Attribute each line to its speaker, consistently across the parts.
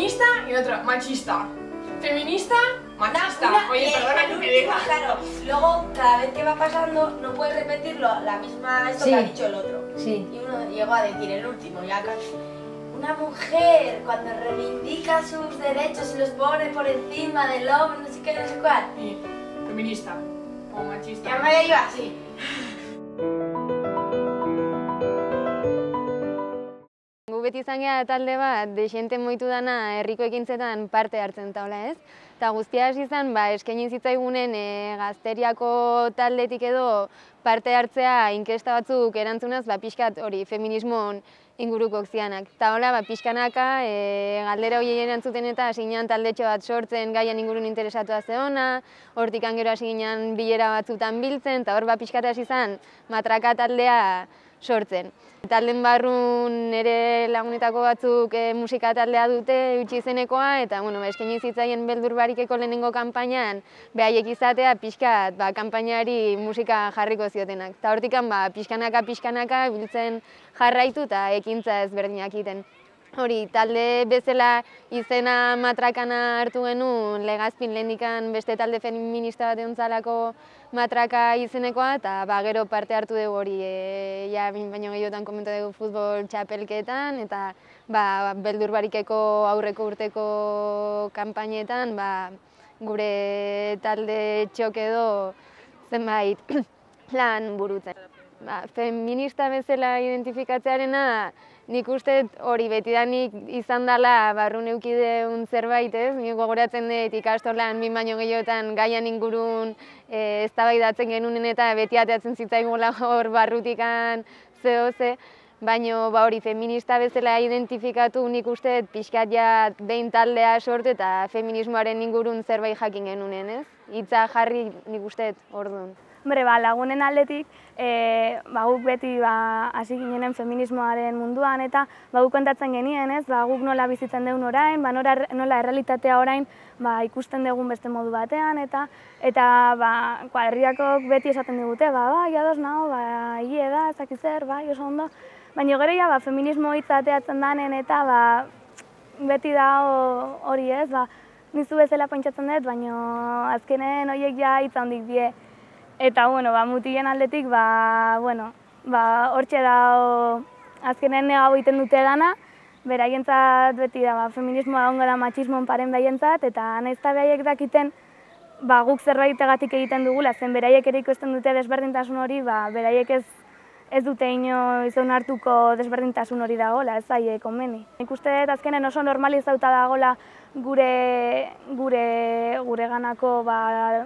Speaker 1: feminista y otro machista. Feminista, machista. Oye, perdona que te diga.
Speaker 2: Claro, luego cada vez que va pasando no puedes repetirlo la misma esto que ha dicho el otro.
Speaker 3: Sí.
Speaker 2: Y uno llegó a decir el último, ya casi. Una mujer cuando reivindica sus derechos y los pone por encima del hombre, no sé qué, no sé cuál.
Speaker 1: Sí, feminista o machista.
Speaker 2: Ya me iba así.
Speaker 3: Gu beti izan gara talde bat, dexente moitu dana herriko ekintzetan parte hartzen taula, ez? Eta guztia hasi izan, eskaini zitzaigunen Gazteriako taldetik edo parte hartzea inkesta batzuk erantzunaz, pixkat hori feminismon inguruko zianak. Eta hola, pixkanaka galdera horiei erantzuten eta hasi ginen taldetxo bat sortzen gaian ingurun interesatua zeona, hortik gero hasi ginen bilera batzutan biltzen, eta hor pixkat hasi izan matraka taldea sortzen. Talden barrun nire lagunetako batzuk musika taldea dute utzi izenekoa, eta eskaini zitzaien Beldur Barikeko lehenengo kanpainan behaiek izatea pixkat kanpainari musika jarriko ziotenak. Eta hortikan pixkanaka biltzen jarraitu eta ekintza ezberdinak egiten. Hori, talde bezala izena matrakana hartu genuen Legazpin lehendikan beste talde feminista bat egontzalako matraka izenekoa, eta gero parte hartu dugu hori, baino gehiotan komenta dugu futbol txapelketan, eta Beldur Barikeko aurreko urteko kanpainetan gure talde txok edo zenbait lan burutzen. Feminista bezala identifikatzearena, nik uste hori betidanik izan dela barrun eukideun zerbait, ez? Nik gogoratzen dut ikastolan baino gehiotan gaian ingurun eztabaidatzen genunen eta beti ateatzen zitzaigula hor barrutikan ze, baina hori feminista bezala identifikatu nik uste pixkat behin taldea sortu eta feminismoaren ingurun zerbait jakin genunen, ez? Hitza jarri nik uste orduan.
Speaker 4: Hombre, lagunen aldetik, guk beti hasi ginenen feminismoaren munduan eta guk kontatzen genien, ez? Guk nola bizitzen dugun orain, nola errealitatea orain ikusten dugun beste modu batean, eta herriakok beti esaten digute, ados nago, hile da, ezaki zer, oso ondo. Baina gero feminismo hitza ateatzen danen eta beti da hori, ez? Nizu bezala pentsatzen dut, baina azkenen horiek hitza hondik die. Eta, mutilen aldetik, hortxe da azkenen negau egiten dute dana, beraientzat beti da, feminismoa ongo da matxismoan paren behientzat, eta nahiz eta behaiek dakiten, guk zerbaitegatik egiten dugula, zen beraiek ere ikusten dute desberdintasun hori, beraiek ez dute inoiz onartuko desberdintasun hori dagoela, ez zaie komeni. Nik uste dut azkenen oso normalizauta dagoela gure ganako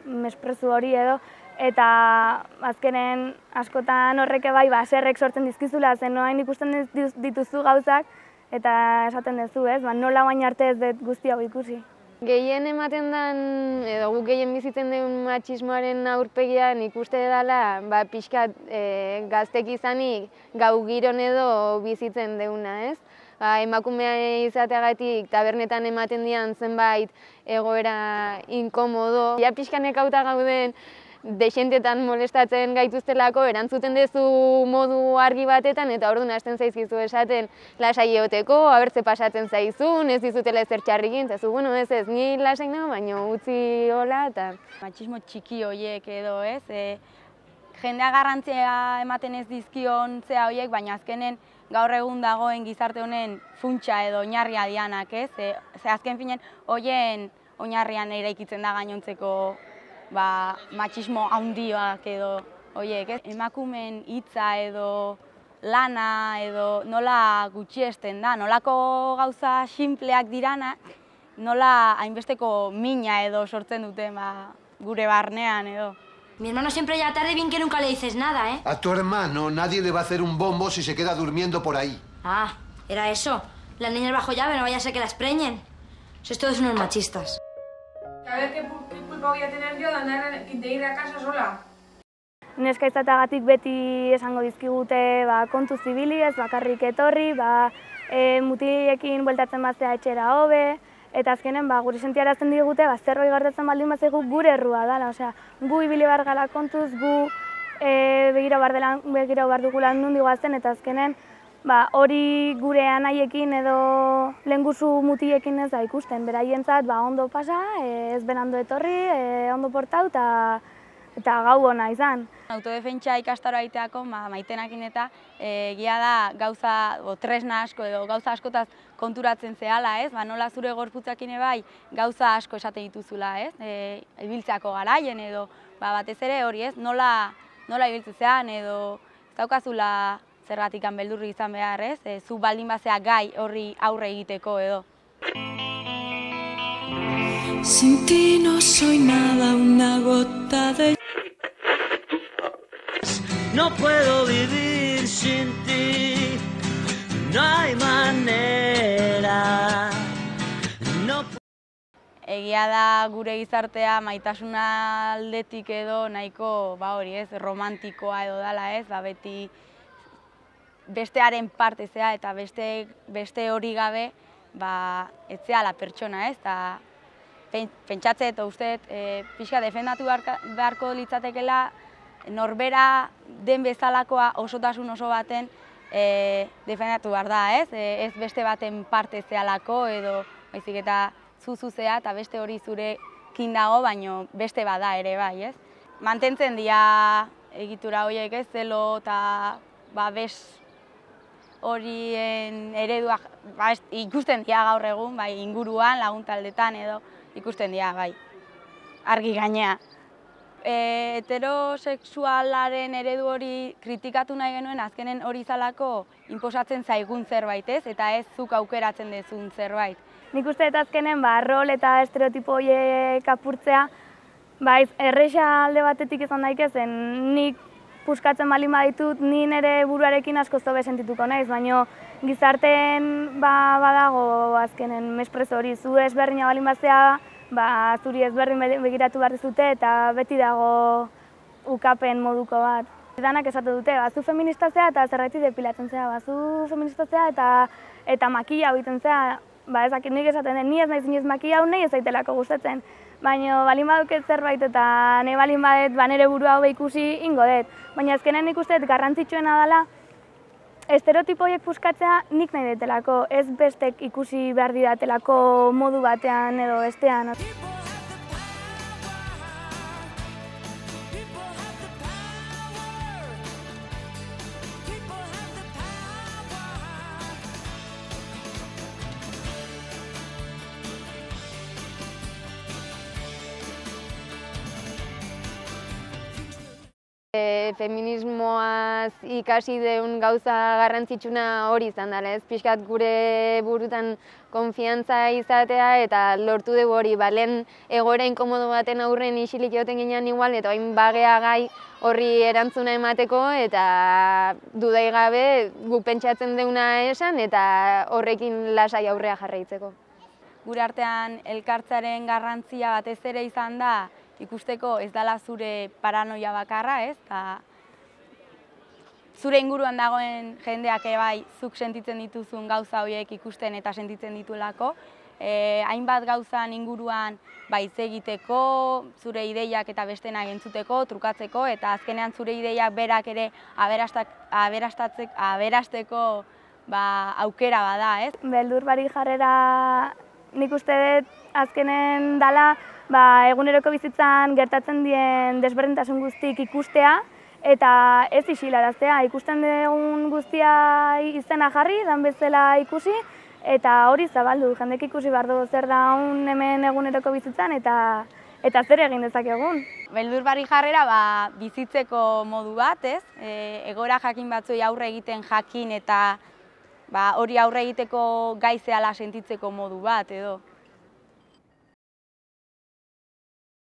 Speaker 4: mesprezu hori edo, eta azkenen askotan horreke zerrek sortzen dizkizula, zen noain ikusten dituzu gauzak, eta esaten duzu, ez? Nola baina arte ez dut guzti hau ikusi.
Speaker 3: Gehien ematen den, edo guk gehien bizitzen duen matxismoaren aurpegian ikuste dela, pixkat gaztek izanik gau giron edo bizitzen deuna, ez? Emakumea izateagatik tabernetan ematen dian zenbait egoera inkomodo. Pixkanek hauta gauden dexentetan molestatzen gaituztelako, erantzuten duzu modu argi batetan, eta orduan hasten zaizkizu esaten lasai egoteko, abertze pasatzen zaizun, ez dizutela ezer txarrikin, eta zu, ez, ni lasai nago, baina utzi hola, eta...
Speaker 5: Matxismo txiki horiek edo, ez, jendea garrantzia ematen ez dizkion zea horiek, baina azkenen gaur egun dagoen gizarte honen funtsa edo oinarria dianak, ez, ze azken finen horien oinarrian eraikitzen da gainontzeko matxismo handioak edo horiek, ez? Emakumeen hitza edo lana edo nola gutxiesten da, nolako gauza sinpleak diranak, nola hainbesteko mina edo sortzen dute gure barnean edo.
Speaker 6: Mi hermano siempre llega tarde, bien que nunca le dices nada, ¿eh?
Speaker 7: A tu hermano nadie le va a hacer un bombo si se queda durmiendo por ahí.
Speaker 6: Ah, era eso. Las niñas bajo llave, no vaya a ser que las preñen. Sois todos unos machistas.
Speaker 1: A ver, ¿qué culpa voy a tener yo de ir a casa sola?
Speaker 4: Neska izatagatik beti esango dizkigute kontu zibiliez, bakarrik etorri, mutilekin bueltatzen bazea etxera hobe, eta azkenen guri sentiarazten digute zerbait gertatzen baldin bazaigu gure errua dela, osea, gu ibili behar gala kontuz, gu begirau behar dugula nondik goazen, eta azkenen hori gure anaiekin edo lehengusu mutiekin ez da ikusten. Beraientzat ondo pasa, ez berandu etorri, ondo portau eta gau ona izan.
Speaker 5: Autodefentsa ikastaroa egiteako maitenakin eta egia da gauza, tresna asko edo gauza askotaz konturatzen zehala, ez? Nola zure gorputzakin bai gauza asko esaten dituzula, ez? Ibiltzeako garaien edo batez ere hori, ez? Nola ibiltzean edo ez daukazula zergatikan beldurri izan behar, ez? Zu baldin bazea gai horri aurre egiteko edo.
Speaker 8: Sin ti no soy nada, una gota de... No puedo vivir sin ti, no hay manera.
Speaker 5: Egia da gure gizartea maitasuna aldetik edo nahiko hori, ez, romantikoa edo dala, ez, beti bestearen parte zea eta beste hori gabe ez zehala pertsona, ez, eta pentsatze eta uste pixka defendatu beharko litzatekela norbera den bezalakoa osotasun oso baten defendatu behar da, ez? Ez beste baten parte zehalako edo baizik eta zuzea eta beste hori zurekin dago, baino beste bada ere bai, ez? Mantentzen dira egitura horiek, ez, zelo eta bes horien ereduak ikusten dira gaur egun, bai, inguruan, laguntaldetan edo ikusten dira, bai, argi gainea. Heterosexualaren eredu hori kritikatu nahi genuen, azkenen hori zalako inposatzen zaigun zerbait, ez? Eta ez zuk aukeratzen dezun zerbait.
Speaker 4: Nik uste eta azkenen rol eta estereotipo horiek apurtzea, erresa alde batetik izan daikezen, nik puskatzen baldin baditut, ni nire buruarekin asko zobe sentituko naiz, baina gizarteen badago azkenen mesprezo hori, zu ezberdina baldin bazea, zuri ezberdin begiratu behar dizute eta beti dago ukapen moduko bat. Danak esatu dute, zu feminista zea eta zergatik depilatzen zea, zu feminista zea eta makilla egiten zea, ezakit nik esaten den, ni ez naiz inoiz makilla hau nahi ez zaitelako gustatzen. Baina balin baduket zerbait eta nahi balin badet nire burua hau ikusi ingo dut. Baina azkenen ikusten garrantzitsuena dela estereotipo horiek puskatzea nik nahi detelako, ez bestek ikusi behar didatelako modu batean edo bestean.
Speaker 3: Feminismoaz ikasi deun gauza garrantzitsuna hori izan dela, ez? Pixkat gure burutan konfiantza izatea eta lortu dugu hori, lehen egoera inkomodo baten aurren isilik egoten ginean igual, eta hain bagea gai horri erantzuna emateko eta dudai gabe guk pentsatzen deuna esan eta horrekin lasai aurrea jarraitzeko.
Speaker 5: Gure artean elkartzaren garrantzia batez ere izan da ikusteko ez dela zure paranoia bakarra, ez? Zure inguruan dagoen jendeak bai zuk sentitzen dituzun gauza horiek ikusten eta sentitzen dituelako. Hainbat gauzan inguruan hitz egiteko, zure ideiak eta bestena entzuteko, trukatzeko, eta azkenean zure ideiak berak ere aberasteko aukera bada, ez?
Speaker 4: Beldur barik jarrera nik uste dut azkenen dela eguneroko bizitzan gertatzen dien desberdintasun guztik ikustea eta ez isilaraztea. Ikusten dugun guztia izena jarri, dan bezala ikusi eta hori zabaldu. Jendek ikusi behar du zer da hemen eguneroko bizitzan eta zer egin dezakegun.
Speaker 5: Beldur barik jarrera bizitzeko modu bat, ez? Egoera jakin batzuei aurre egiten jakin eta hori aurre egiteko gai zehala sentitzeko modu bat edo.